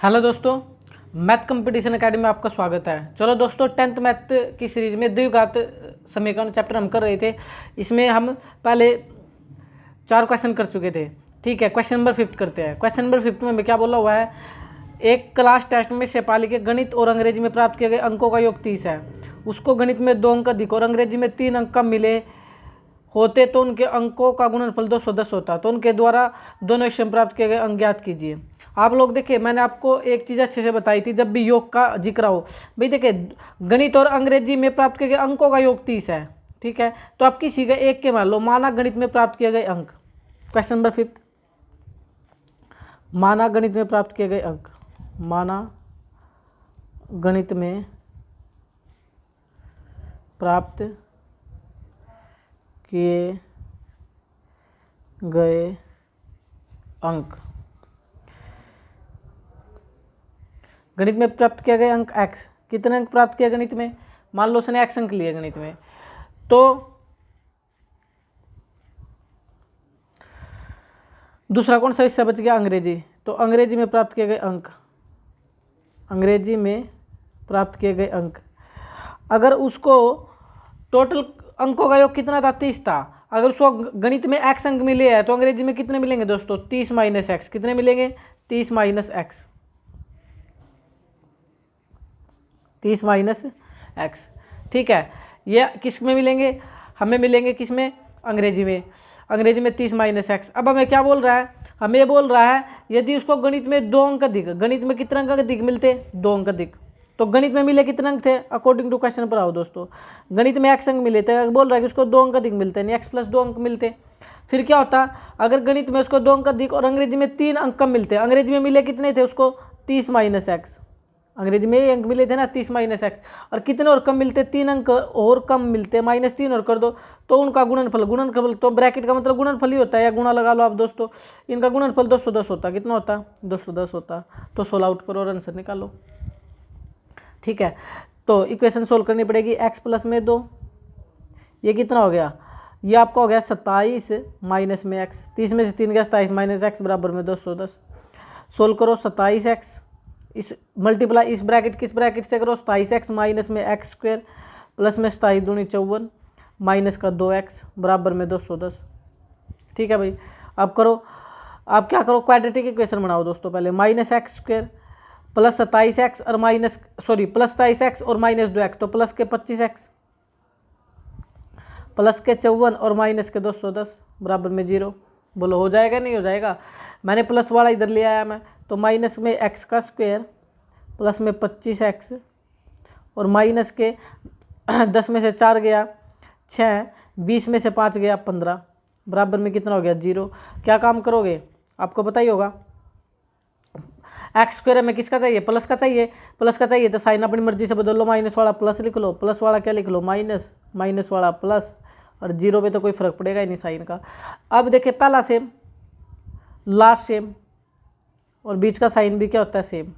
Hello दोस्तों, math competition academy में आपका स्वागत है। चलो दोस्तों, 10th मैथ की सीरीज में द्विघात समीकरण चैप्टर हम कर रहे थे। इसमें हम पहले 4 क्वेश्चन कर चुके थे। ठीक है, क्वेश्चन नंबर 5 करते हैं। क्वेश्चन नंबर 5 में क्या बोला हुआ है, एक क्लास टेस्ट में शेफाली के गणित और अंग्रेजी में प्राप्त किए गए अंकों का योग 30 है। उसको गणित में 2 अंक अधिक और अंग्रेजी में 3 अंक कम मिले होते तो उनके अंकों का गुणनफल 210 होता। तो उनके द्वारा दोनों विषय प्राप्त किए गए अंक ज्ञात कीजिए। आप लोग देखिए, मैंने आपको एक चीज़ अच्छे से बताई थी, जब भी योग का जिक्र हो भाई देखिए, गणित और अंग्रेजी में प्राप्त किए गए अंकों का योग 30 है। ठीक है, तो आप किसी का एक के मान लो। माना गणित में प्राप्त किए गए अंक, क्वेश्चन नंबर 5, माना गणित में प्राप्त किए गए अंक, माना गणित में प्राप्त किए गए अंक, गणित में प्राप्त किया गया अंक x। कितने अंक प्राप्त किया गणित में? मान लो उसने x अंक लिए गणित में, तो दूसरा कौन सा हिस्सा बच गया? अंग्रेजी। तो अंग्रेजी में प्राप्त किए गए अंक, अंग्रेजी में प्राप्त किए गए अंक, अगर उसको टोटल अंकों का योग कितना था? 30 था। अगर उसको गणित में x अंक मिले हैं तो अंग्रेजी में कितने मिलेंगे दोस्तों? 30 माइनस एक्स। कितने मिलेंगे? 30 माइनस एक्स, 30 माइनस एक्स। ठीक है, ये किस में मिलेंगे? हमें मिलेंगे किस में? अंग्रेजी में। अंग्रेजी में 30 माइनस एक्स। अब हमें क्या बोल रहा है? हमें बोल रहा है यदि उसको गणित में 2 अंक अधिक, गणित में कितने अंक अधिक मिलते? 2 अंक अधिक। तो गणित में मिले कितने अंक थे? अकॉर्डिंग टू क्वेश्चन पर आओ दोस्तों, गणित में x अंक मिले थे, बोल रहा है कि उसको 2 अंक अधिक मिलते हैं, x प्लस 2 अंक मिलते। फिर क्या होता? अगर गणित में उसको 2 अंक अधिक और अंग्रेजी में 3 अंक कम मिलते, अंग्रेजी में मिले कितने थे उसको? 30 माइनस एक्स। अंग्रेजी में अंक मिले थे ना 30 माइनस एक्स, और कितने और कम मिलते? 3 अंक और कम मिलते, -3 और कर दो तो उनका गुणनफल, गुणनफल तो ब्रैकेट का मतलब गुणनफल ही होता है, या गुणा लगा लो आप दोस्तों। इनका गुणनफल 210 होता। कितना होता? 210 होता। तो 16 आउट करो और आंसर निकालो। ठीक है, तो इक्वेशन सोल्व करनी पड़ेगी। x प्लस में 2, ये कितना हो गया? ये आपका हो गया 27 माइनस में x, 30 में से 3 गया 27 माइनस x बराबर में 210। सोल्व करो 27x, इस मल्टीप्लाई इस ब्रैकेट किस ब्रैकेट से करो? 27x माइनस में x स्क्वायर प्लस में 27 दूनी 54 माइनस का 2x बराबर में 210। ठीक है भाई, अब करो, आप क्या करो? क्वाड्रेटिक इक्वेशन बनाओ दोस्तों। पहले minus x square plus 27x और माइनस प्लस 27x और माइनस 2x, तो प्लस के 25x प्लस के 54 और माइनस के 210 बराबर में 0। बोलो हो जाएगा नहीं हो जाएगा? मैंने प्लस वाला इधर ले आया मैं, तो माइनस में x का स्क्वायर प्लस में 25x और माइनस के 10 में से 4 गया 6, 20 में से 5 गया 15 बराबर में कितना हो गया? 0। क्या काम करोगे? आपको पता ही होगा। एक्स स्क्वायर में किसका चाहिए? प्लस का चाहिए। प्लस का चाहिए तो साइन अपनी मर्जी से बदल लो, माइनस वाला प्लस लिख लो, प्लस वाला क्या लिख लो? माइनस, माइनस वाला प्लस, और 0 पे तो कोई फर्क पड़ेगा ही नहीं साइन का। अब देखिए, पहला सेम, लास्ट सेम, और बीच का साइन भी क्या होता है? सेम।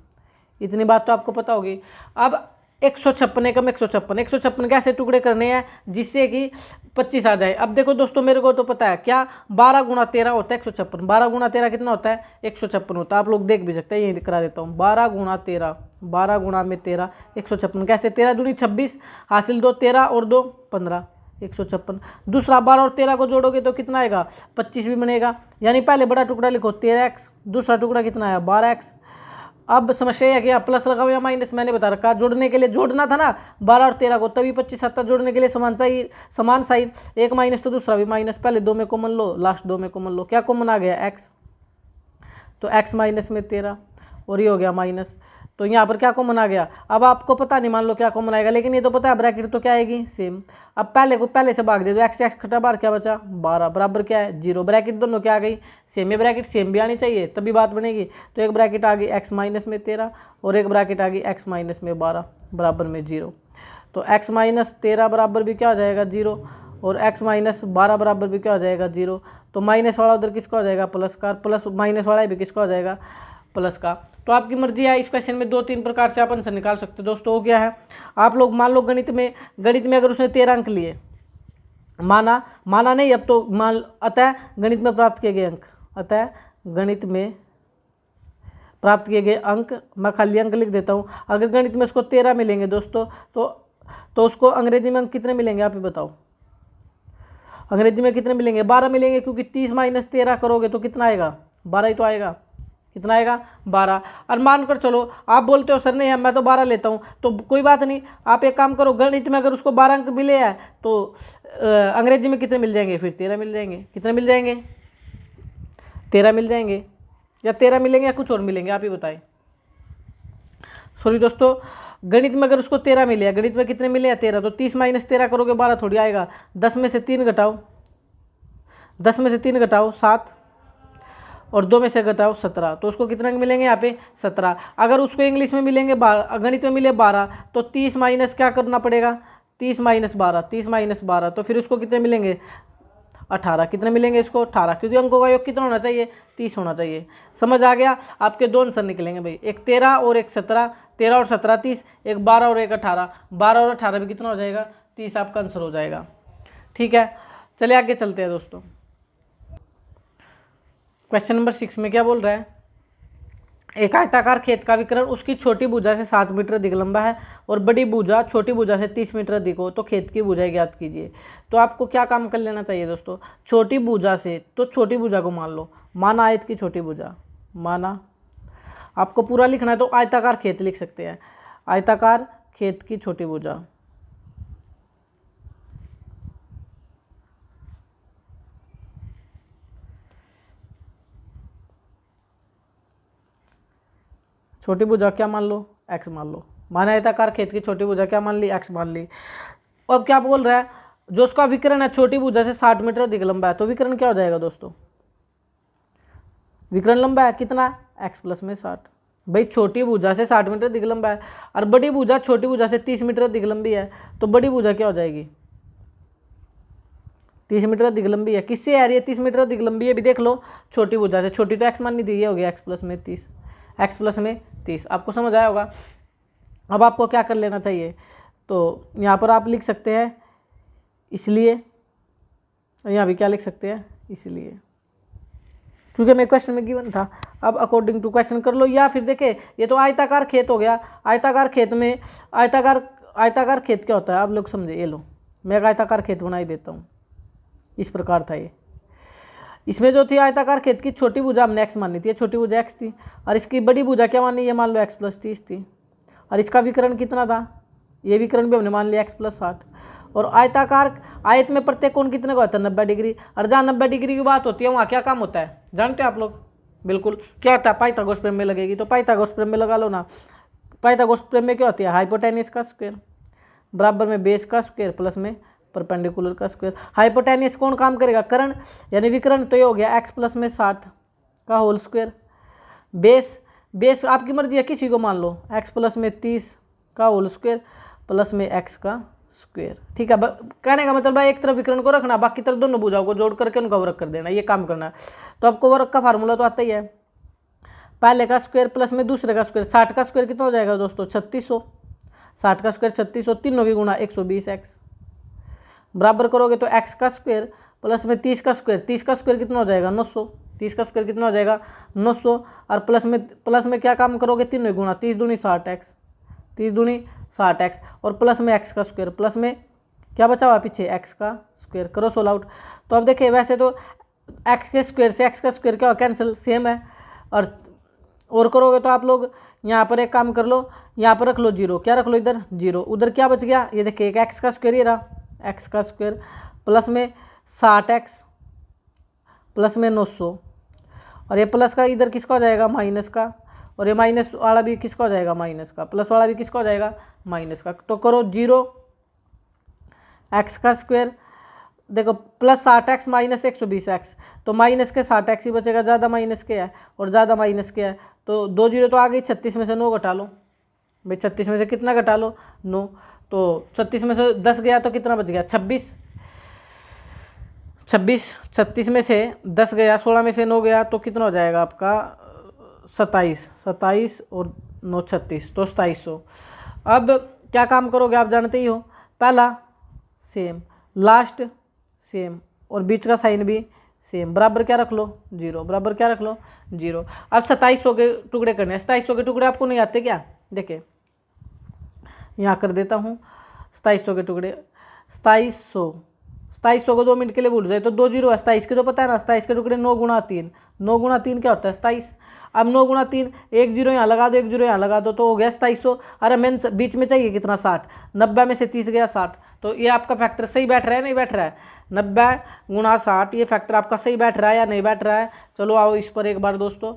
इतनी बात तो आपको पता होगी। अब 156 एकम 156 कैसे टुकड़े करने हैं जिससे कि 25 आ जाए? अब देखो दोस्तों, मेरे को तो पता है क्या, 12 गुणा 13 होता है 156। 12 गुणा 13 कितना होता है? 156 होता है। आप लोग देख भी सकते हैं, यही करा देता हूँ। 12 गुणा 13, 12 गुणा में 13 156। कैसे? 13 दूनी 26, हासिल 2, 13 और 2 15, 156। दूसरा 12 और 13 को जोड़ोगे तो कितना आएगा? 25 भी बनेगा। यानी पहले बड़ा टुकड़ा लिखो 13x, दूसरा टुकड़ा कितना आया? 12x। अब समस्या है कि आप प्लस लगाओ या माइनस, मैंने बता रखा। जोड़ने के लिए जोड़ना था ना 12 और 13 को, तभी 25 आता। जोड़ने के लिए समान चाहिए, समान साइन, एक माइनस तो दूसरा भी माइनस। पहले 2 में कॉमन लो, लास्ट 2 में कॉमन लो। क्या कॉमन आ गया? x। तो x माइनस में 13 और ये हो गया माइनस। तो यहाँ पर क्या कॉमन आ गया? अब आपको पता नहीं, मान लो क्या कॉमन आएगा, लेकिन ये तो पता है ब्रैकेट तो क्या आएगी? सेम। अब पहले को पहले से भाग दे दो, x खटा बार क्या बचा? 12 बराबर क्या है? 0। ब्रैकेट दोनों क्या आ गई? सेम। ये ब्रैकेट सेम भी आनी चाहिए तभी बात बनेगी। तो एक ब्रैकेट आ गई x माइनस में 13 और एक ब्रैकेट आ गई x माइनस में 12 बराबर में 0। तो x माइनस 13 बराबर भी क्या हो जाएगा? 0, और x माइनस 12 बराबर भी क्या हो जाएगा? 0। तो माइनस वाला उधर किसका हो जाएगा? प्लस का, प्लस माइनस वाला भी किसका हो जाएगा? प्लस का। तो आपकी मर्जी है, इस क्वेश्चन में 2-3 प्रकार से आप आंसर निकाल सकते हो दोस्तों। हो गया है। आप लोग मान लो गणित में अगर उसने 13 अंक लिए, माना नहीं, अब तो मान, अतः गणित में प्राप्त किए गए अंक, अतः गणित में प्राप्त किए गए अंक, मैं खाली अंक लिख देता हूँ। अगर गणित में उसको 13 मिलेंगे दोस्तों तो उसको अंग्रेजी में अंक कितने मिलेंगे आप ही बताओ। अंग्रेजी में कितने मिलेंगे? 12 मिलेंगे, क्योंकि 30 माइनस 13 करोगे तो कितना आएगा? 12 ही तो आएगा। कितना आएगा? 12। और मानकर चलो आप बोलते हो सर नहीं मैं तो 12 लेता हूँ, तो कोई बात नहीं, आप एक काम करो, गणित में अगर उसको 12 अंक मिले हैं तो अंग्रेजी में कितने मिल जाएंगे? फिर 13 मिल जाएंगे। कितने मिल जाएंगे? 13 मिल जाएंगे, या 13 मिलेंगे या कुछ और मिलेंगे, आप ही बताएं। सॉरी दोस्तों, गणित में अगर उसको 13 मिले हैं, गणित में कितने मिले हैं? 13, तो 30 माइनस 13 करोगे 12 थोड़ी आएगा। 10 में से 3 घटाओ, 10 में से 3 घटाओ 7, और 2 में से घटाओ 17, तो उसको कितना मिलेंगे यहाँ पे? 17। अगर उसको इंग्लिश में मिलेंगे गणित में मिले 12, तो 30 माइनस क्या करना पड़ेगा? 30 माइनस 12, 30 माइनस 12, तो फिर उसको कितने मिलेंगे? 18। कितने मिलेंगे इसको? 18, क्योंकि अंकों का योग कितना होना चाहिए? 30 होना चाहिए। समझ आ गया? आपके दो आंसर निकलेंगे भाई, एक 13 और एक 17, 13 और 17 30, एक 12 और एक 18, 12 और 18 भी कितना हो जाएगा? 30 आपका आंसर हो जाएगा। ठीक है, चलिए आगे चलते हैं दोस्तों। क्वेश्चन नंबर 6 में क्या बोल रहा है? एक आयताकार खेत का विकर्ण उसकी छोटी भुजा से 7 मीटर अधिक लंबा है और बड़ी भुजा छोटी भुजा से 30 मीटर अधिक हो, तो खेत की भुजाएं ज्ञात कीजिए। तो आपको क्या काम कर लेना चाहिए दोस्तों? छोटी भुजा से, तो छोटी भुजा को मान लो, माना आयत की छोटी भुजा, माना आपको पूरा लिखना है तो आयताकार खेत लिख सकते हैं, आयताकार खेत की छोटी भुजा। छोटी भुजा क्या मान लो? x मान लो। माना आयताकार खेत की छोटी भुजा क्या मान ली? x मान ली। अब क्या बोल रहा है? जो उसका विकर्ण है छोटी भुजा से 60 मीटर अधिक लंबा है, तो विकर्ण क्या हो जाएगा दोस्तों? विकर्ण लंबा है कितना? x प्लस में 60। भाई छोटी भुजा से 60 मीटर अधिक लंबा है और बड़ी भुजा छोटी भुजा से 30 मीटर अधिक लंबी है, तो बड़ी भुजा क्या हो जाएगी? 30 मीटर अधिक लंबी है। किससे आ रही है? 30 मीटर अधिक लंबी है, भी देख लो, छोटी भुजा से। छोटी तो x मान नहीं दी, हो गया x प्लस में 30, x प्लस में 30। आपको समझ आया होगा। अब आपको क्या कर लेना चाहिए? तो यहाँ पर आप लिख सकते हैं इसलिए, यहाँ भी क्या लिख सकते हैं? इसलिए, क्योंकि मेरे क्वेश्चन में गिवन था। अब अकॉर्डिंग टू क्वेश्चन कर लो, या फिर देखे ये तो आयताकार खेत हो गया। आयताकार खेत में आयताकार खेत क्या होता है आप लोग समझे? ये लो, मैं एक आयताकार खेत बना ही देता हूँ। इस प्रकार था ये। इसमें जो थी आयताकार खेत की छोटी भुजा हमने x मानी थी, छोटी भुजा x थी, और इसकी बड़ी भुजा क्या मानी? ये मान लो x प्लस 30 थी, और इसका विकर्ण कितना था? ये विकर्ण भी हमने मान लिया x प्लस 60। और आयताकार आयत में प्रत्येक कोण कितने का होता है? 90 डिग्री। और जहाँ 90 डिग्री की बात होती है वहाँ क्या काम होता है जानते हैं आप लोग? बिल्कुल, क्या होता है? पाइथागोरस प्रमेय लगेगी, तो पाइथागोरस प्रमेय लगा लो ना। पाइथागोरस प्रमेय क्या होती है? हाइपोटेन्यूस का स्क्वायर बराबर में बेस का स्क्वायर प्लस में परपेंडिकुलर का स्क्वायर। हाइपोटेन्यूस कौन काम करेगा? कर्ण, यानी विकर्ण तो ये हो गया x प्लस में 60 का होल स्क्वायर। बेस आपकी मर्जी है, किसी को मान लो, x प्लस में 30 का होल स्क्वायर प्लस में x का स्क्वायर। ठीक है, कहने का मतलब है एक तरफ विकर्ण को रखना, बाकी तरफ दोनों भुजाओं को जोड़ करके उनका वर्ग कर देना, ये काम करना है। तो आपको वर्ग का फार्मूला तो आता ही है, पहले का स्क्वायर प्लस में दूसरे का स्क्वायर। 60 का स्क्वायर कितना हो जाएगा दोस्तों? 3600। 60 का स्क्वायर 3600, तीनों की गुणा 120x बराबर करोगे तो x का स्क्वायर प्लस में 30 का स्क्वायर। 30 का स्क्वायर कितना हो जाएगा? 900। 30 का स्क्वायर कितना हो जाएगा? 900। और प्लस में क्या काम करोगे? तीनों गुणा, 30 दूनी 60x, 30 दूनी 60x, और प्लस में x का स्क्वायर, प्लस में क्या बचा हुआ पीछे? x का स्क्वायर। करो सोल्व आउट। तो अब देखिए, वैसे तो x के स्क्वायर से x का स्क्वायर क्या हो? कैंसिल, सेम है। और करोगे तो आप लोग यहाँ पर एक काम कर लो, यहाँ पर रख लो 0, क्या रख लो इधर? 0। उधर क्या बच गया? ये देखिए, एक x का स्क्वायर ही रहा, x का स्क्वायर प्लस में 60x प्लस में 900, और ये प्लस का इधर किसका हो जाएगा? माइनस का, और ये माइनस वाला भी किसका हो जाएगा? माइनस का। प्लस वाला भी किसका हो जाएगा? माइनस का। तो करो 0 x का स्क्वायर, देखो प्लस 60x माइनस 120x, तो माइनस के 60x ही बचेगा, ज़्यादा माइनस के है और ज़्यादा माइनस के है, तो 2 0 तो आ गई। 36 में से 9 घटा लो भाई, 36 में से कितना घटा लो? 9। तो 36 में से 10 गया तो कितना बच गया? 26। 36 में से 10 गया, 16 में से 9 गया, तो कितना हो जाएगा आपका? 27 और 9 36, तो 2700। अब क्या काम करोगे आप जानते ही हो, पहला सेम, लास्ट सेम, और बीच का साइन भी सेम, बराबर क्या रख लो 0, बराबर क्या रख लो 0। अब 2700 के टुकड़े करने हैं। 2700 के टुकड़े आपको नहीं आते क्या? देखिए यहाँ कर देता हूँ 2700 के टुकड़े। 2700 को 2 मिनट के लिए भूल जाए तो 2 0 है। 27 के तो पता है ना, 27 के टुकड़े 9 गुणा 3, 9 गुणा 3 क्या होता है 27। अब 9 गुणा 3, 1 0 यहाँ लगा दो, 1 0 यहाँ लगा दो, तो हो गया 2700। अरे मेन बीच में चाहिए कितना 60, 90 में से 30 गया 60, तो ये आपका फैक्टर सही बैठ रहा है नहीं बैठ रहा है? 90 गुणा 60, ये फैक्टर आपका सही बैठ रहा है या नहीं बैठ रहा है? चलो आओ इस पर एक बार दोस्तों।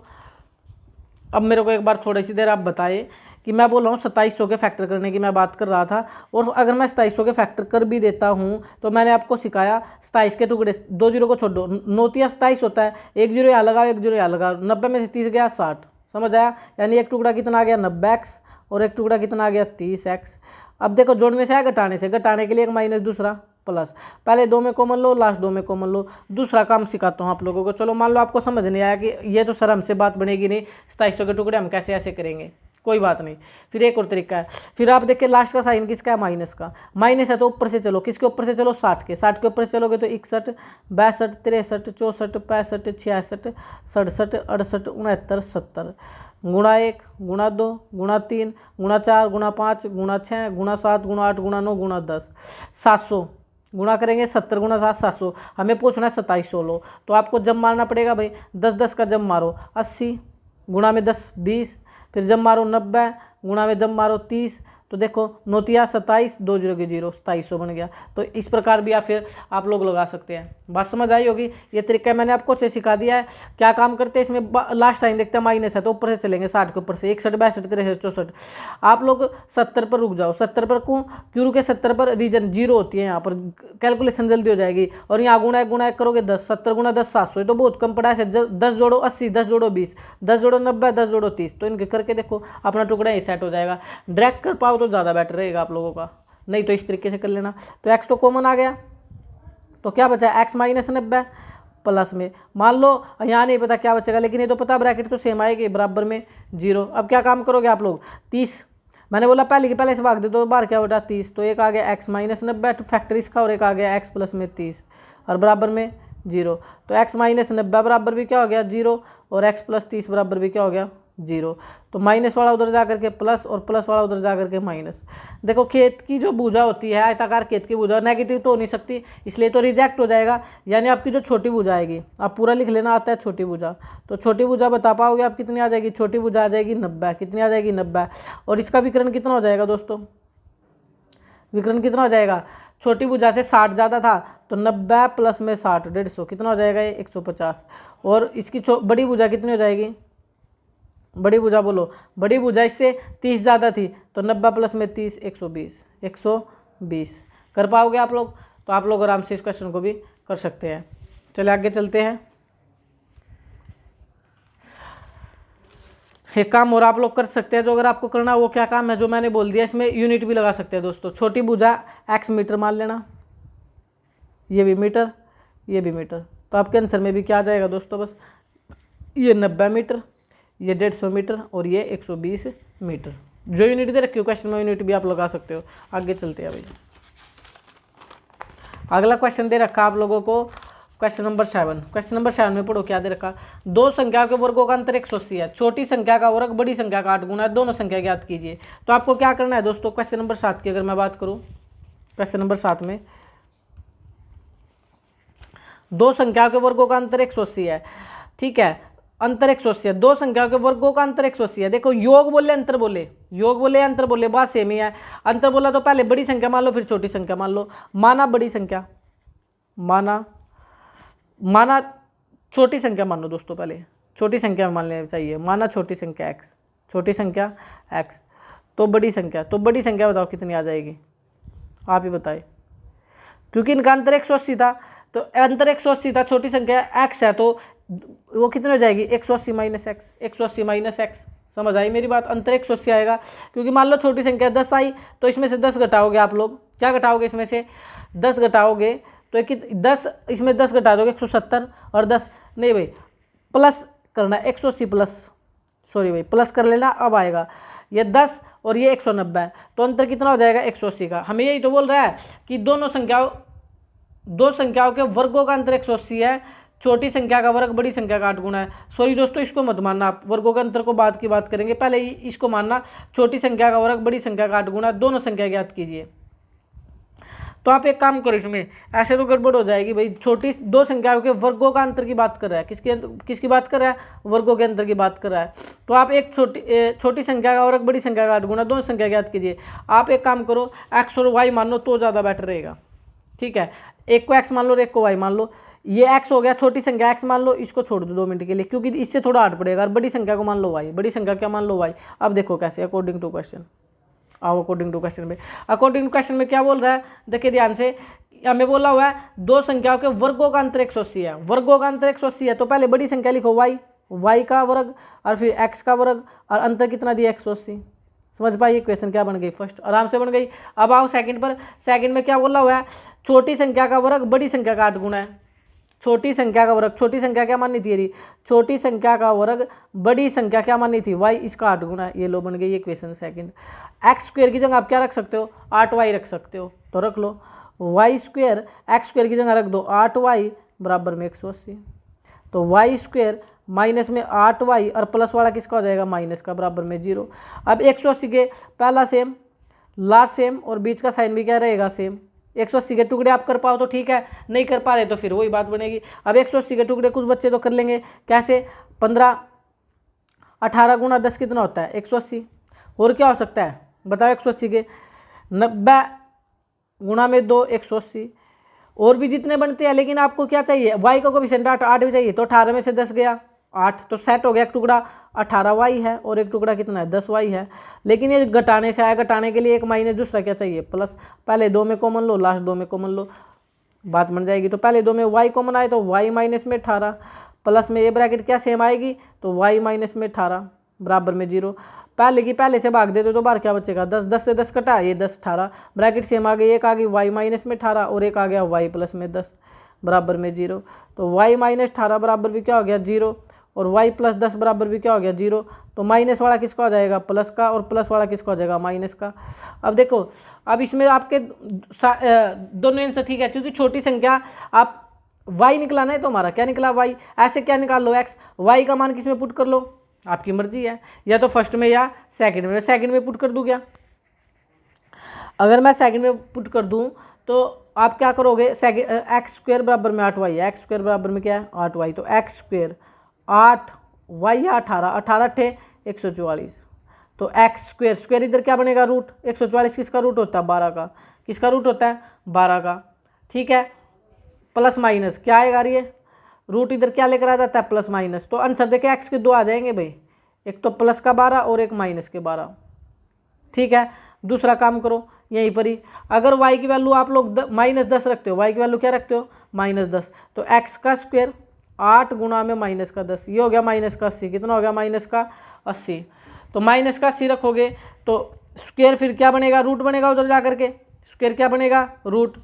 अब मेरे को एक बार थोड़ी सी देर आप बताइए कि मैं बोल रहा हूँ 2700 के फैक्टर करने की मैं बात कर रहा था, और अगर मैं 2700 के फैक्टर कर भी देता हूँ तो मैंने आपको सिखाया 27 के टुकड़े, 2 0 को छोड़ दो, 9 तिया 27 होता है, 1 0 यहाँ लगाओ, 1 0 यहाँ लगाओ, 90 में से 30 गया 60, समझ आया? यानी एक टुकड़ा कितना आ गया 90x और एक टुकड़ा कितना आ गया 30x। अब देखो जोड़ने से या घटाने से? घटाने के लिए एक माइनस दूसरा प्लस, पहले 2 में कॉमन लो, लास्ट 2 में कॉमन लो। दूसरा काम सिखाता हूँ आप लोगों को। चलो मान लो आपको समझ नहीं आया कि ये तो सर हमसे बात बनेगी नहीं, 2700 के टुकड़े हम कैसे ऐसे करेंगे, कोई बात नहीं। फिर एक और तरीका है, फिर आप देखिए लास्ट का साइन किसका है? माइनस का। माइनस है तो ऊपर से चलो, किसके ऊपर से चलो? 60 के। 60 के ऊपर से चलोगे तो 61, 62, 63, 64, 65, 66, 67, 68, 69, 70, गुणा 1, गुणा 2, गुणा 3, गुणा 4, गुणा 5, गुणा 6, गुणा 7, गुणा 8, गुणा 9, गुणा 10, 700 गुणा करेंगे। 70 गुणा 7, 700। हमें पूछना है 2700 लो, तो आपको जब मारना पड़ेगा भाई, 10 10 का जब मारो 80, गुणा में 10 20, फिर जब मारो 90, गुणा में जब मारो 30, तो देखो 9 तिया 27, 2 0 की 0, 2700 बन गया। तो इस प्रकार भी आप फिर आप लोग लगा सकते हैं। बात समझ आई होगी। ये तरीका मैंने आपको अच्छे सिखा दिया है। क्या काम करते हैं इसमें? लास्ट साइन देखते हैं माइनस है तो ऊपर से चलेंगे 60 के ऊपर से, 61, 62, 63, 64। आप लोग 70 पर रुक जाओ। 70 पर क्यों रुके? 70 पर रीजन 0 होती है, यहाँ पर कैलकुलेशन जल्दी हो जाएगी। और यहाँ गुणा एक करोगे 10, 70 गुणा 10 700, ये तो बहुत कम पड़ा है। 10 जोड़ो 80, 10 जोड़ो 20, 10 जोड़ो 90, 10 जोड़ो 30, तो इनके करके देखो अपना टुकड़ा ही सेट हो जाएगा। डायरेक्ट कर पाओ तो ज़्यादा बेटर रहेगा आप लोगों का, नहीं तो इस तरीके से कर लेना। तो x तो कॉमन आ गया, तो क्या बचा? x माइनस 90 प्लस में, मान लो यहाँ नहीं पता क्या बचेगा, लेकिन ये तो पता ब्रैकेट तो सेम आएगी, बराबर में 0। अब क्या काम करोगे आप लोग? 30 मैंने बोला पहले की पहले से भाग दे, तो बाहर क्या बेटा 30, तो एक आ गया x माइनस 90 फैक्टर इसका, और एक आ गया x प्लस में 30 और बराबर में 0। तो x माइनस 90 बराबर भी क्या हो गया 0, और x प्लस 30 बराबर भी क्या हो गया 0। तो माइनस वाला उधर जा करके प्लस, और प्लस वाला उधर जा करके माइनस। देखो खेत की जो भुजा होती है, आयताकार खेत की भुजा नेगेटिव तो हो नहीं सकती, इसलिए तो रिजेक्ट हो जाएगा। यानी आपकी जो छोटी भुजा आएगी, आप पूरा लिख लेना आता है छोटी भुजा, तो छोटी भुजा बता पाओगे आप कितनी आ जाएगी? छोटी भुजा आ जाएगी 90। कितनी आ जाएगी? 90। और इसका विकर्ण कितना हो जाएगा दोस्तों? विकर्ण कितना हो जाएगा? छोटी भुजा से 60 ज़्यादा था, तो 90 प्लस में 60, 150, कितना हो जाएगा? ये 150। और इसकी बड़ी भुजा कितनी हो जाएगी? बड़ी भुजा बोलो, बड़ी भुजा इससे 30 ज़्यादा थी, तो 90 प्लस में 30, 120, 120 कर पाओगे आप लोग? तो आप लोग आराम से इस क्वेश्चन को भी कर सकते हैं। चलिए आगे चलते हैं। एक काम और आप लोग कर सकते हैं, जो अगर आपको करना वो क्या काम है जो मैंने बोल दिया, इसमें यूनिट भी लगा सकते हैं दोस्तों। छोटी भुजा x मीटर मान लेना, ये भी मीटर, ये भी मीटर, तो आपके आंसर में भी क्या आ जाएगा दोस्तों? बस ये 90 मीटर, ये 150 मीटर और ये 120 मीटर। जो यूनिट दे रखी हो क्वेश्चन में यूनिट भी आप लगा सकते हो। आगे चलते हैं भाई। अगला क्वेश्चन दे रखा आप लोगों को, क्वेश्चन नंबर 7। क्वेश्चन नंबर 7 में पढ़ो क्या दे रखा। दो संख्या के वर्गों का अंतर 180 है। छोटी संख्या का वर्ग बड़ी संख्या का 8 गुना है, दोनों संख्या ज्ञात कीजिए। तो आपको क्या करना है दोस्तों? क्वेश्चन नंबर 7 की अगर मैं बात करूँ, क्वेश्चन नंबर 7 में दो संख्या के वर्गों का अंतर 180 है, ठीक है, अंतर 180 है। दो संख्याओं के वर्गों का अंतर 180 है। देखो योग बोले अंतर बोले, योग बोले अंतर बोले, बात सेम ही है। अंतर बोला तो पहले बड़ी संख्या मान लो, फिर छोटी संख्या मान लो। माना बड़ी संख्या, माना छोटी संख्या मान लो दोस्तों, पहले छोटी संख्या मान लेना चाहिए। माना छोटी संख्या x, छोटी संख्या x, तो बड़ी संख्या, तो बड़ी संख्या बताओ कितनी आ जाएगी? आप ही बताए, क्योंकि इनका अंतर 180 था, तो अंतर 180 था, छोटी संख्या x है, तो वो कितनी हो जाएगी? 180 माइनस एक्स, 180 माइनस एक्स। समझ आई मेरी बात? अंतर 180 आएगा, क्योंकि मान लो छोटी संख्या 10 आई, तो इसमें से 10 घटाओगे आप लोग। क्या घटाओगे? इसमें से 10 घटाओगे तो 10, इसमें 10 घटा दोगे 170, और 10 नहीं भाई प्लस करना, 180 प्लस, सॉरी भाई प्लस कर लेना। अब आएगा ये 10 और ये 190, तो अंतर कितना हो जाएगा? 180 का। हमें यही तो बोल रहा है कि दो संख्याओं के वर्गों का अंतर 180 है। छोटी संख्या का वर्ग बड़ी संख्या का 8 गुना है। सॉरी दोस्तों, इसको मत मानना, आप वर्गों के अंतर को बाद की बात करेंगे, पहले इसको मानना। छोटी संख्या का वर्ग बड़ी संख्या का 8 गुना, दोनों संख्या ज्ञात कीजिए। तो आप एक काम करो, इसमें ऐसे तो गड़बड़ हो जाएगी भाई। छोटी दो संख्याओं के वर्गों का अंतर की बात कर रहा है, किसकी बात कर रहा है? वर्गों के अंतर की बात कर रहा है। तो आप एक छोटी संख्या का वर्ग बड़ी संख्या का 8 गुना, दोनों संख्या ज्ञात कीजिए। आप एक काम करो, एक्स और वाई मान लो तो ज़्यादा बेटर रहेगा। ठीक है, एक को एक्स मान लो और एक को वाई मान लो। ये एक्स हो गया, छोटी संख्या एक्स मान लो, इसको छोड़ दो 2 मिनट के लिए, क्योंकि इससे थोड़ा हार्ड पड़ेगा। और बड़ी संख्या को मान लो वाई, बड़ी संख्या क्या मान लो वाई। अब देखो कैसे, अकॉर्डिंग टू क्वेश्चन आओ। अकॉर्डिंग टू क्वेश्चन में क्या बोल रहा है, देखिए ध्यान से। हमें बोला हुआ है दो संख्याओं के वर्गों का अंतर 180 है। वर्गों का अंतर 180 है, तो पहले बड़ी संख्या लिखो वाई का वर्ग और फिर एक्स का वर्ग, और अंतर कितना दिया 180। समझ पाइए, इक्वेशन क्या बन गई? फर्स्ट आराम से बन गई। अब आओ सेकंड पर। सेकंड में क्या बोला हुआ है, छोटी संख्या का वर्ग बड़ी संख्या का 8 गुना है। छोटी संख्या का वर्ग, छोटी संख्या क्या माननी थी? छोटी संख्या का वर्ग बड़ी संख्या क्या माननी थी? वाई, इसका 8 गुना है। ये लो बन गई इक्वेशन सेकंड। एक्स स्क्वायर की जगह आप क्या रख सकते हो? 8y रख सकते हो, तो रख लो वाई स्क्वायर, एक्स स्क्वायर की जगह रख दो 8y बराबर में 180। तो वाई स्क्वायर माइनस में 8y और प्लस वाला किसका हो जाएगा? माइनस का, बराबर में 0। अब 180 के पहला सेम, लास्ट सेम, और बीच का साइन भी क्या रहेगा? सेम। 180 के टुकड़े आप कर पाओ तो ठीक है, नहीं कर पा रहे तो फिर वही बात बनेगी। अब 180 के टुकड़े कुछ बच्चे तो कर लेंगे, कैसे? 15 18 गुना 10 कितना होता है? 180। और क्या हो सकता है बताओ? 180 के 90 गुणा में 2, 180। और भी जितने बनते हैं, लेकिन आपको क्या चाहिए? वाई का कोफिशिएंट 8 भी चाहिए, तो 18 में से 10 गया 8, तो सेट हो गया। एक टुकड़ा 18y है और एक टुकड़ा कितना है? 10y है। लेकिन ये घटाने से आया, घटाने के लिए एक माइनस, दूसरा क्या चाहिए? प्लस। पहले 2 में कॉमन लो, लास्ट 2 में कॉमन लो, बात बन जाएगी। तो पहले 2 में y कॉमन आए तो y माइनस में 18, प्लस में ये ब्रैकेट क्या सेम आएगी? तो y माइनस में 18 बराबर में 0। पहले की पहले से भाग देते तो बाहर क्या बचेगा? 10, 10 से 10 कटा, ये 10 18, ब्रैकेट सेम आ गई। एक आ गई y माइनस में 18 और एक आ गया y प्लस में 10 बराबर में 0। तो y माइनस 18 बराबर भी क्या हो गया? 0, और y प्लस 10 बराबर भी क्या हो गया? 0। तो माइनस वाला किसका हो जाएगा? प्लस का, और प्लस वाला किसका हो जाएगा? माइनस का। अब देखो, अब इसमें आपके दोनों आंसर ठीक है, क्योंकि छोटी संख्या आप y निकलाना है, तो हमारा क्या निकला? y। ऐसे क्या निकाल लो? x। y का मान किस में पुट कर लो? आपकी मर्जी है, या तो फर्स्ट में या सेकंड में। सेकंड में पुट कर दूं क्या? अगर मैं सेकंड में पुट कर दूं तो आप क्या करोगे? एक्स स्क्वायर बराबर में 8y है। एक्स स्क्वायर बराबर में क्या है? 8y। तो एक्स स्क्वायर 8y या 18, 18 × 144, तो एक्स स्क्वायर, स्क्वायर इधर क्या बनेगा? रूट। 144 किसका रूट होता है? 12 का। किसका रूट होता है? 12 का। ठीक है, प्लस माइनस क्या आएगा? ये रूट इधर क्या लेकर आ जाता है? Plus minus. तो आंसर देखे एक्स के 2 आ जाएंगे भाई, एक तो प्लस का 12 और एक माइनस के 12। ठीक है, दूसरा काम करो यहीं पर ही। अगर y की वैल्यू आप लोग -10 रखते हो, y की वैल्यू क्या रखते हो? -10, तो x का स्क्वायर 8 गुणा में माइनस का 10, ये हो गया माइनस का 80। कितना हो गया? माइनस का 80। तो माइनस का 80 रखोगे तो स्क्वायर फिर क्या बनेगा? रूट बनेगा। उधर जा करके स्क्वायर क्या बनेगा? रूट।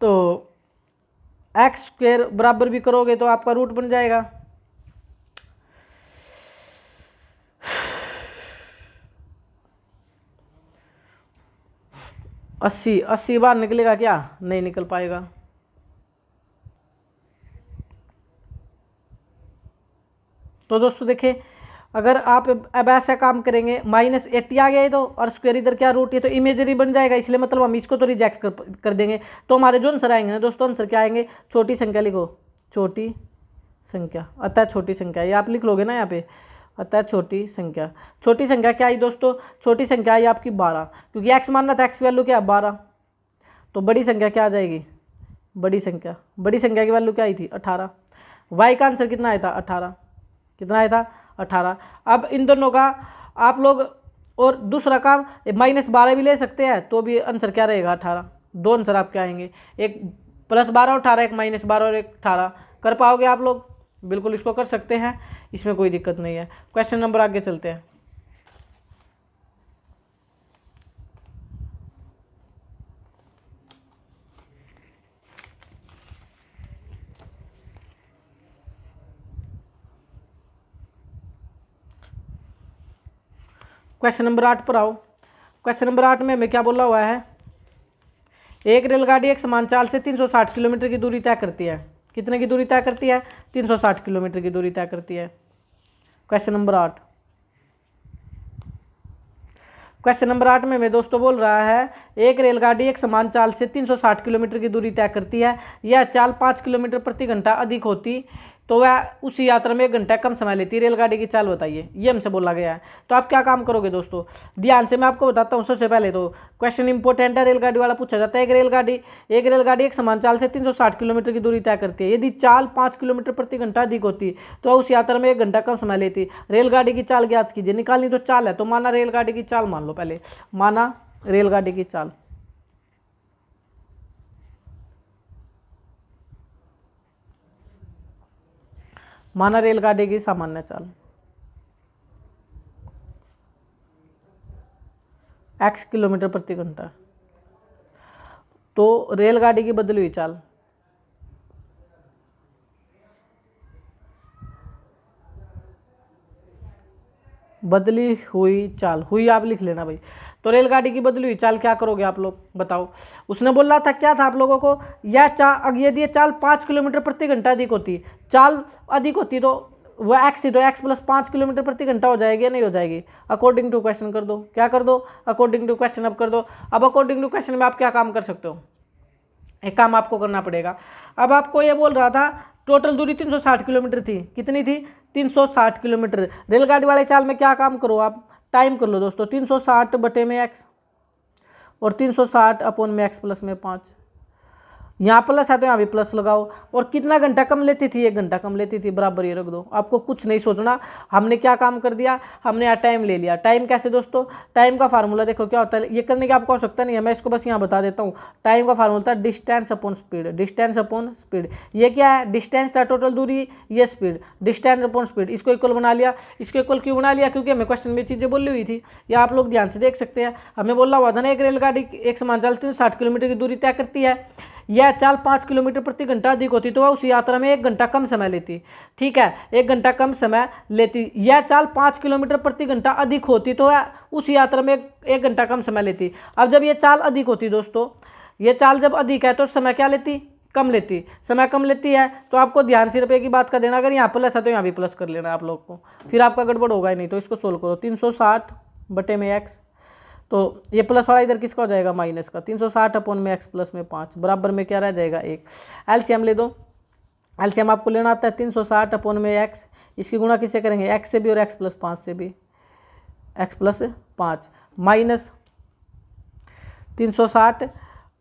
तो एक्स स्क्वायर बराबर भी करोगे तो आपका रूट बन जाएगा। अस्सी बार निकलेगा क्या? नहीं निकल पाएगा। तो दोस्तों देखिए, अगर आप अब ऐसा काम करेंगे, -80 आ गया है तो, और स्क्वायर इधर क्या? रूट। ये तो इमेजरी बन जाएगा, इसलिए मतलब हम इसको तो रिजेक्ट कर देंगे। तो हमारे जो आंसर आएंगे ना दोस्तों, आंसर क्या आएंगे? छोटी संख्या लिखो, छोटी संख्या, अतः छोटी संख्या। ये आप लिख लोगे ना यहाँ पे, अतः छोटी संख्या। छोटी संख्या क्या आई दोस्तों? छोटी संख्या आई आपकी 12, क्योंकि एक्स मानना था, एक्स की वैल्यू क्या है? 12। तो बड़ी संख्या क्या आ जाएगी? बड़ी संख्या। बड़ी संख्या की वैल्यू क्या आई थी? 18। वाई का आंसर कितना आया था? 18। कितना आया था? 18। अब इन दोनों का आप लोग, और दूसरा काम, -12 भी ले सकते हैं, तो भी आंसर क्या रहेगा? 18। दो आंसर आपके आएंगे, एक +12 और 18, एक -12 और एक 18। कर पाओगे आप लोग? बिल्कुल इसको कर सकते हैं, इसमें कोई दिक्कत नहीं है। क्वेश्चन नंबर आगे चलते हैं। क्वेश्चन नंबर 8 पर आओ। क्वेश्चन नंबर 8 में हमें क्या बोला हुआ है? एक रेलगाड़ी एक समान चाल से 360 किलोमीटर की दूरी तय करती है। कितने की दूरी तय करती है? 360 किलोमीटर की दूरी तय करती है। Question number 8। क्वेश्चन नंबर 8 में दोस्तों बोल रहा है एक रेलगाड़ी एक समान चाल से 360 किलोमीटर की दूरी तय करती है। यह चाल 5 किलोमीटर प्रति घंटा अधिक होती तो वह उसी यात्रा में 1 घंटा कम समय लेती। रेलगाड़ी की चाल बताइए, ये हमसे बोला गया है। तो आप क्या काम करोगे दोस्तों, ध्यान से मैं आपको बताता हूँ। सबसे पहले तो क्वेश्चन इंपॉर्टेंट है, रेलगाड़ी वाला पूछा जाता है। एक रेलगाड़ी एक समान चाल से 360 किलोमीटर की दूरी तय करती है। यदि चाल 5 किलोमीटर प्रति घंटा अधिक होती तो उस यात्रा में 1 घंटा कम समय लेती। रेलगाड़ी की चाल ज्ञात कीजिए। निकालनी तो चाल है, तो माना रेलगाड़ी की चाल मान लो। पहले माना रेलगाड़ी की चाल, माना रेलगाड़ी की सामान्य चाल x किलोमीटर प्रति घंटा। तो रेलगाड़ी की बदली हुई चाल, बदली हुई चाल, हुई आप लिख लेना भाई। तो रेलगाड़ी की बदली हुई चाल क्या करोगे आप लोग बताओ। उसने बोला था क्या था आप लोगों को, यदि ये चाल 5 किलोमीटर प्रति घंटा अधिक होती, चाल अधिक होती तो वह एक्स ही, तो एक्स प्लस 5 किलोमीटर प्रति घंटा हो जाएगी या नहीं हो जाएगी। अकॉर्डिंग टू क्वेश्चन कर दो। क्या कर दो? अकॉर्डिंग टू क्वेश्चन अब कर दो। अब अकॉर्डिंग टू क्वेश्चन में आप क्या काम कर सकते हो, एक काम आपको करना पड़ेगा। अब आपको ये बोल रहा था टोटल दूरी 360 किलोमीटर थी। कितनी थी? 360 किलोमीटर। रेलगाड़ी वाले चाल में क्या काम करो आप, टाइम कर लो दोस्तों। 360 बटे में एक्स और 360 अपॉन में एक्स प्लस में 5। यहाँ प्लस है तो यहाँ भी प्लस लगाओ। और कितना घंटा कम लेती थी? 1 घंटा कम लेती थी, बराबर ये रख दो। आपको कुछ नहीं सोचना। हमने क्या काम कर दिया, हमने यहाँ टाइम ले लिया। टाइम कैसे दोस्तों, टाइम का फार्मूला देखो क्या होता है, ये करने की आपको आवश्यकता नहीं है, मैं इसको बस यहाँ बता देता हूँ। टाइम का फार्मूला था distance upon speed. Distance upon speed, ये क्या है? डिस्टेंस था टोटल दूरी, ये स्पीड, डिस्टेंस अपॉन स्पीड। इसको इक्वल बना लिया। इसको इक्वल क्यों बना लिया? क्योंकि हमें क्वेश्चन में चीज़ें बोली हुई थी, या आप लोग ध्यान से देख सकते हैं। हमें बोला हुआ था ना एक रेलगाड़ी एक समान चाल 360 किलोमीटर की दूरी तय करती है। यह चाल 5 किलोमीटर प्रति घंटा अधिक होती तो वह उस यात्रा में 1 घंटा कम समय लेती। ठीक है, 1 घंटा कम समय लेती। यह चाल 5 किलोमीटर प्रति घंटा अधिक होती तो वह उस यात्रा में 1 घंटा कम समय लेती। अब जब ये चाल अधिक होती दोस्तों, ये चाल जब अधिक है तो समय क्या लेती? कम लेती। समय कम लेती है तो आपको ध्यान सिर्फ एक ही बात का देना, अगर यहाँ प्लस है तो यहाँ भी प्लस कर लेना आप लोग को, फिर आपका गड़बड़ होगा ही नहीं। तो इसको सोल्व करो। 360 बटे में एक्स, तो ये प्लस वाला इधर किसका हो जाएगा? माइनस का। 360 अपॉन में एक्स प्लस में 5 बराबर में क्या रह जाएगा? 1। एलसीएम ले दो। एलसीएम आपको लेना आता है 360 अपॉन में एक्स, इसकी गुणा किससे करेंगे? एक्स से भी और एक्स प्लस 5 से भी, x plus 5 minus 360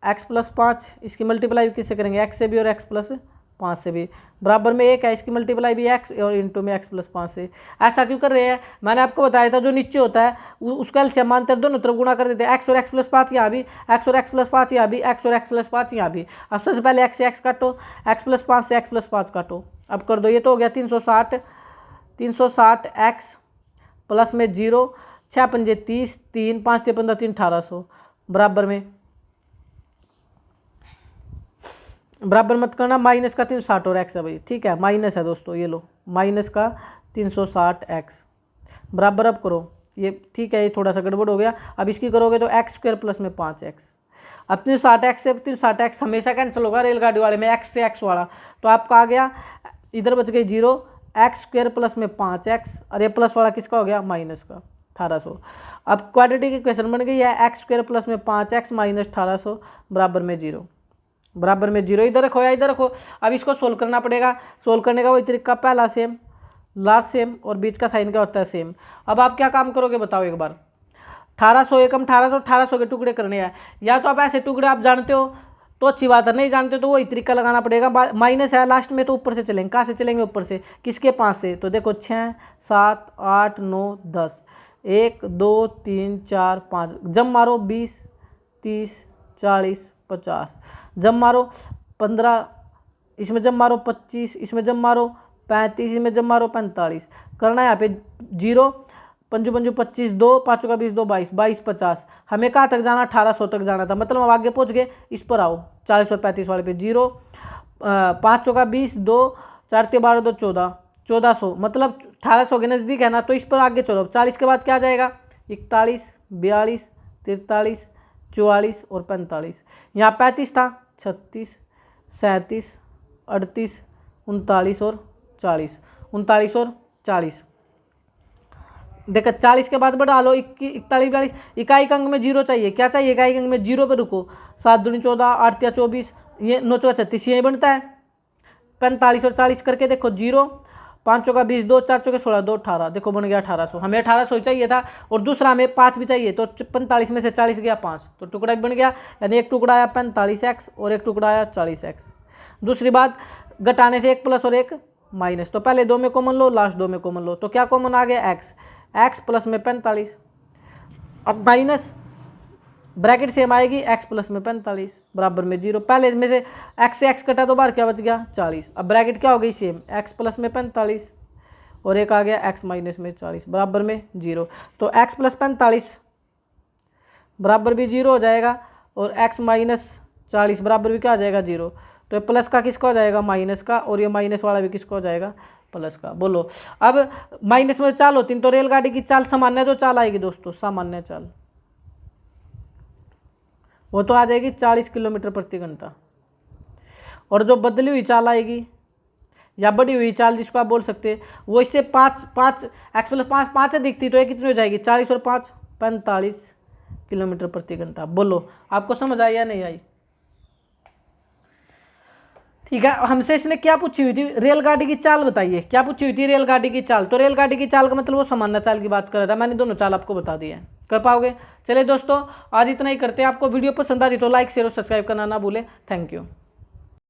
x plus 5, इसकी मल्टीप्लाई किससे करेंगे? एक्स से भी और एक्स प्लस 5 से भी, बराबर में 1 है। इसकी मल्टीप्लाई भी एक्स और इंटू में एक्स प्लस 5 से। ऐसा क्यों कर रहे हैं? मैंने आपको बताया था जो नीचे होता है उसका एलसीएम मानते दोनों तरफ गुणा कर देते हैं। एक्स और एक्स प्लस 5 यहाँ भी, एक्स और एक्स प्लस 5 यहाँ भी, एक्स और एक्स प्लस 5 यहाँ भी। अब सबसे पहले एक्स से एक्स काटो, एक्स प्लस 5 से एक्स प्लस 5 काटो। अब कर दो, ये तो हो गया 360 एक्स प्लस में 0, 6 पंजे 30, 3 5 15 3 1800 बराबर में, बराबर मत करना, माइनस का 360 और एक्स है भाई। ठीक है, माइनस है दोस्तों, ये लो माइनस का 360 एक्स बराबर। अब करो ये, ठीक है, ये थोड़ा सा गड़बड़ हो गया। अब इसकी करोगे तो एक्स स्क्वायर प्लस में 5 एक्स। अब 360 एक्स से 360 एक्स हमेशा कैंसिल होगा रेलगाड़ी वाले में, एक्स से एक्स वाला, तो आपका आ गया इधर बच गई 0, एक्स स्क्वायर प्लस में 5 एक्स, और ये प्लस वाला किसका हो गया? माइनस का 1800। अब क्वाड्रेटिक इक्वेशन बन गई है एक्स स्क्वायर प्लस में 5 एक्स माइनस 1800 बराबर में 0, बराबर में 0। इधर रखो या इधर रखो। अब इसको सोल्व करना पड़ेगा। सोल्व करने का वही तरीका, पहला सेम, लास्ट सेम, और बीच का साइन क्या होता है? सेम। अब आप क्या काम करोगे बताओ एक बार। 1800 एकम 1800, 1800 के टुकड़े करने हैं। या तो आप ऐसे टुकड़े आप जानते हो तो अच्छी बात है, नहीं जानते तो वही तरीका लगाना पड़ेगा। माइनस है लास्ट में तो ऊपर से चलेंगे। कहाँ से चलेंगे? ऊपर से। किसके? 5 से। तो देखो 6 7 8 9 10, 1 2 3 4 5, जम मारो 20 30 40 50, जम मारो 15, इसमें जम मारो 25, इसमें जम मारो 35, इसमें जम मारो 45। करना है यहाँ पे 0, 5 5 25, 2 5 का 20, 2 22, 22 50। हमें कहाँ तक जाना? 1800 तक जाना था, मतलब हम आगे पहुँच गए। इस पर आओ 40 और 35 वाले पे। 0 5 का 20, 2 4 12 2 14, 1400, मतलब 1800 के नज़दीक है ना, तो इस पर आगे चलो। 40 के बाद क्या आ जाएगा? 41 42 43 44 और 45। यहाँ 35 था, 36, 37, 38, 39 और 40, 39 और 40। देखो 40 के बाद बढ़ा लो 41, 42। इकाई अंक में जीरो चाहिए, क्या चाहिए इकाई अंक में जीरो पे रुको। 7 दूनी 14, 8 या 24, ये 9 चौका 36, यही बनता है। 45 और 40 करके देखो, 0, 5 चौका 20, 2, 4 चौके 16, 2, 18, देखो बन गया 1800। हमें 1800 चाहिए था और दूसरा हमें 5 भी चाहिए, तो 45 में से 40 गया 5, तो टुकड़ा भी बन गया। यानी एक टुकड़ा आया 45x और एक टुकड़ा आया 40x। दूसरी बात, घटाने से एक प्लस और एक माइनस, तो पहले 2 में कॉमन लो, लास्ट 2 में कॉमन लो, तो क्या कॉमन आ गया x प्लस में 45। अब माइनस ब्रैकेट सेम आएगी, x प्लस में 45 बराबर में 0। पहले इसमें से x से x कटा तो बाहर क्या बच गया 40। अब ब्रैकेट क्या हो गई सेम, x प्लस में 45 और एक आ गया x माइनस में 40 बराबर में 0। तो x प्लस 45 बराबर भी 0 हो जाएगा और x माइनस 40 बराबर भी क्या हो जाएगा 0। तो प्लस का किसका हो जाएगा माइनस का, और ये माइनस वाला भी किसका हो जाएगा प्लस का। बोलो अब माइनस में चाल होती है तो रेलगाड़ी की चाल सामान्य जो चाल आएगी दोस्तों, सामान्य चाल, वो तो आ जाएगी 40 किलोमीटर प्रति घंटा। और जो बदली हुई चाल आएगी या बढ़ी हुई चाल जिसको आप बोल सकते हैं, वो इससे 5 एक्स प्लस 5 से दिखती, तो ये कितनी हो जाएगी 40 और 5 45 किलोमीटर प्रति घंटा। बोलो आपको समझ आई या नहीं आई। ठीक है, हमसे इसने क्या पूछी हुई थी, रेलगाड़ी की चाल बताइए। क्या पूछी हुई थी, रेलगाड़ी की चाल। तो रेलगाड़ी की चाल का मतलब वो सामान्य चाल की बात कर रहा था। मैंने दोनों चाल आपको बता दी है, कर पाओगे। चलिए दोस्तों आज इतना ही करते हैं। आपको वीडियो पसंद आ रही तो लाइक शेयर और सब्सक्राइब करना ना भूलें। Thank you.